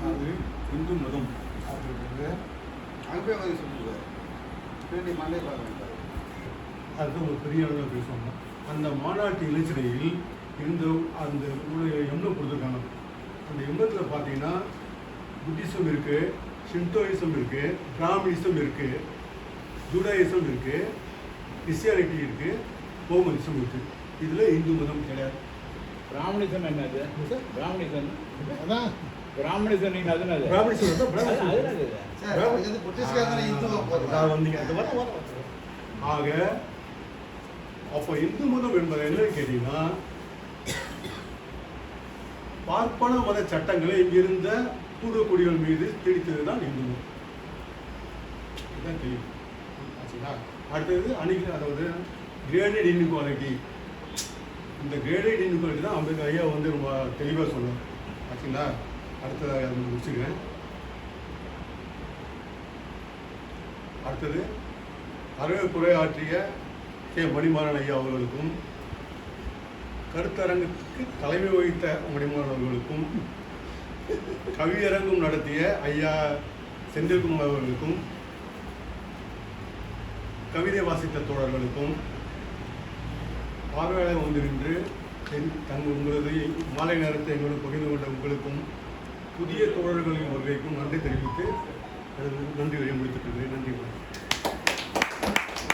அது இந்து மதம் அப்படின்றது அங்கே வந்து சொல்லுவார் வேண்டி மண்டே பார்க்க அதுக்கு ஒரு பெரிய அளவில் பேசுவாங்க. அந்த மாநாட்டு இலச்சினையில் இந்த அந்த எண்ணம் கொடுத்துருக்காங்க. அந்த எண்ணத்தில் பார்த்தீங்கன்னா புத்திசம் இருக்குது, ஷின்டோயிசம் இருக்குது, பிராமணிசம் இருக்குது, ஜூடாயிசம் இருக்குது, கிறிஸ்டியானிட்டி இருக்குது, பௌமனிசம் இருக்குது. இதில் இந்து மதம் கிடையாது. பிராமணிசம் என்னது? பிராமணிசம் அதான் பிராமணிசம் நீங்கள் அதுனது பிராமணிசம் ஆக அப்போ இந்து மதம் என்பது என்னன்னு கேட்டீங்கன்னா பார்ப்பன மத சட்டங்களை இங்கிருந்த பூர்வக்குடிகள் மீது திணித்தது தான் இந்து மதம். இதுதான் தெரியும். அடுத்தது அதாவது கிரேடட் இன்இக்வாலிட்டி. இந்த கிரேடட் இன்இக்வாலிட்டி தான் அம்பேத்கர் ஐயா வந்து ரொம்ப தெளிவாக சொன்னார். ஆச்சுங்களா? அடுத்ததாக அதை முடிச்சுக்கிறேன். அடுத்தது வரவேற்புரை ஆற்றிய கே மணிமாறன் ஐயா அவர்களுக்கும், கருத்தரங்குக்கு தலைமை வகித்த மணிமாறன் அவர்களுக்கும், கவியரங்கம் நடத்திய ஐயா செந்தில்குமார் அவர்களுக்கும், கவிதை வாசித்த தோழர்களுக்கும், பார்வையாளர் வந்து நின்று உங்களது மாலை நேரத்தை எங்களோடு பகிர்ந்து கொண்ட உங்களுக்கும், புதிய தோழர்களின் வருகைக்கும் நன்றி தெரிவித்து நன்றி வரை முடித்துக் கொள்கிறேன். நன்றி.